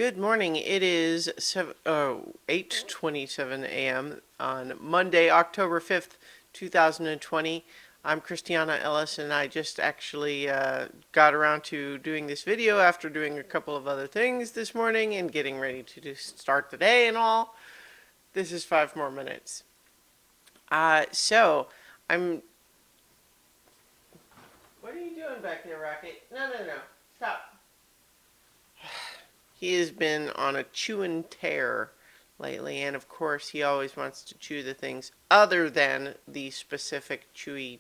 Good morning. It is 8:27 a.m. on Monday, October 5th, 2020. I'm Christiana Ellis, and I just actually got around to doing this video after doing a couple of other things this morning and getting ready to start the day and all. This is 5 more minutes. So, I'm... What are you doing back there, Rocket? No, no, no. Stop. He has been on a chew and tear lately, and of course he always wants to chew the things other than the specific chew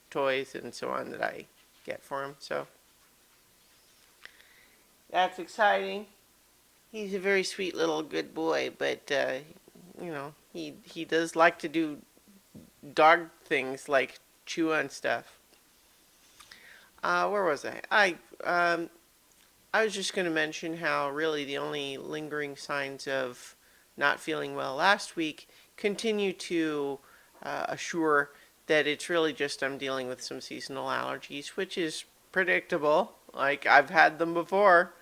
toys and so on that I get for him. So that's exciting. He's a very sweet little good boy, but he does like to do dog things like chew on stuff. Where was I? I was just going to mention how really the only lingering signs of not feeling well last week continue to assure that it's really just I'm dealing with some seasonal allergies, which is predictable. Like, I've had them before.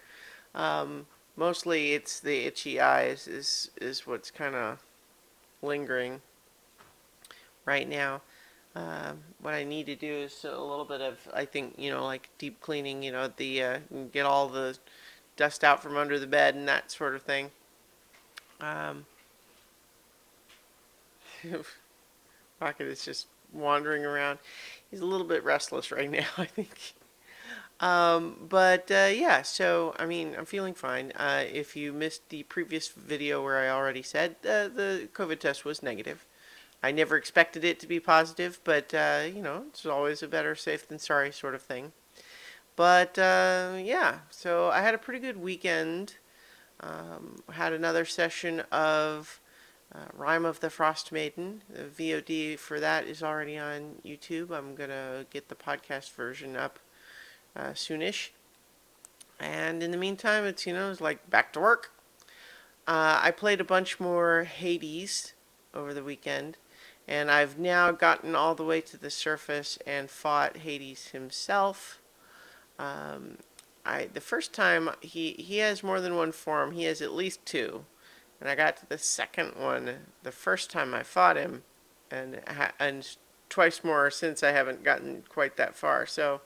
Mostly it's the itchy eyes is what's kind of lingering right now. What I need to do is a little bit of, I think, like deep cleaning, get all the dust out from under the bed and that sort of thing. Rocket is just wandering around. He's a little bit restless right now, I think. Yeah, so, I mean, I'm feeling fine. If you missed the previous video where I already said the COVID test was negative. I never expected it to be positive, but, it's always a better safe than sorry sort of thing. But, yeah, so I had a pretty good weekend. Had another session of Rime of the Frost Maiden. The VOD for that is already on YouTube. I'm going to get the podcast version up soonish. And in the meantime, it's like back to work. I played a bunch more Hades over the weekend. And I've now gotten all the way to the surface and fought Hades himself. The first time, he has more than one form. He has at least two. And I got to the second one the first time I fought him. And twice more since I haven't gotten quite that far. So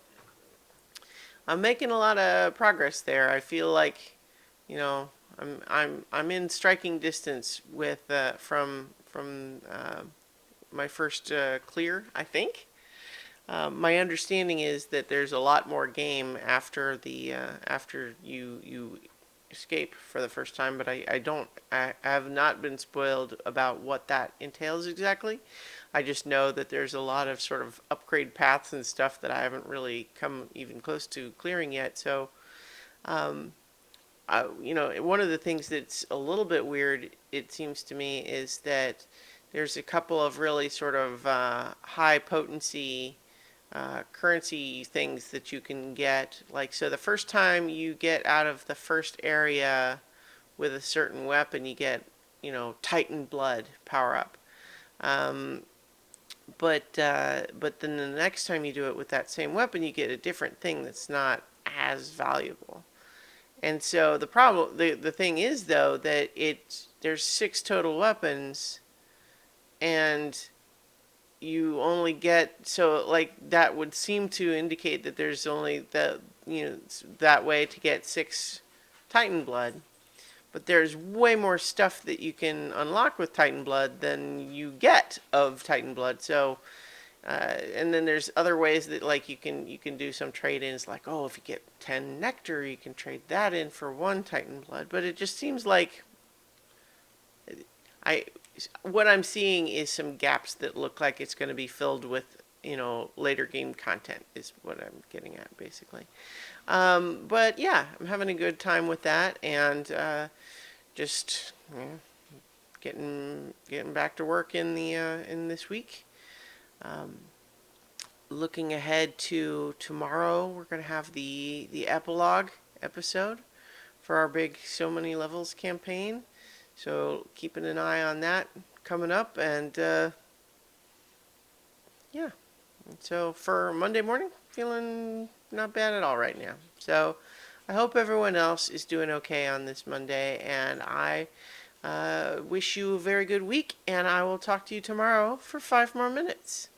I'm making a lot of progress there. I feel like, I'm in striking distance with from my first clear, I think. My understanding is that there's a lot more game after after you escape for the first time, but I have not been spoiled about what that entails exactly. I just know that there's a lot of sort of upgrade paths and stuff that I haven't really come even close to clearing yet. So, one of the things that's a little bit weird, it seems to me, is that there's a couple of really sort of high potency currency things that you can get. Like, so the first time you get out of the first area with a certain weapon, you get, Titan Blood power up. But then the next time you do it with that same weapon, you get a different thing that's not as valuable. And so the thing is though that there's 6 total weapons, and you only get, so like that would seem to indicate that there's only that way to get 6 Titan Blood. But there's way more stuff that you can unlock with Titan Blood than you get of Titan Blood. So, and then there's other ways that like you can do some trade-ins. Like, oh, if you get 10 Nectar, you can trade that in for 1 Titan Blood. But it just seems like what I'm seeing is some gaps that look like it's going to be filled with later game content is what I'm getting at basically. But yeah, I'm having a good time with that, and just getting back to work in this week. Looking ahead to tomorrow, we're going to have the epilogue episode for our big So Many Levels campaign. So keeping an eye on that coming up, and yeah. So for Monday morning, feeling not bad at all right now. So I hope everyone else is doing okay on this Monday, and I wish you a very good week, and I will talk to you tomorrow for 5 more minutes.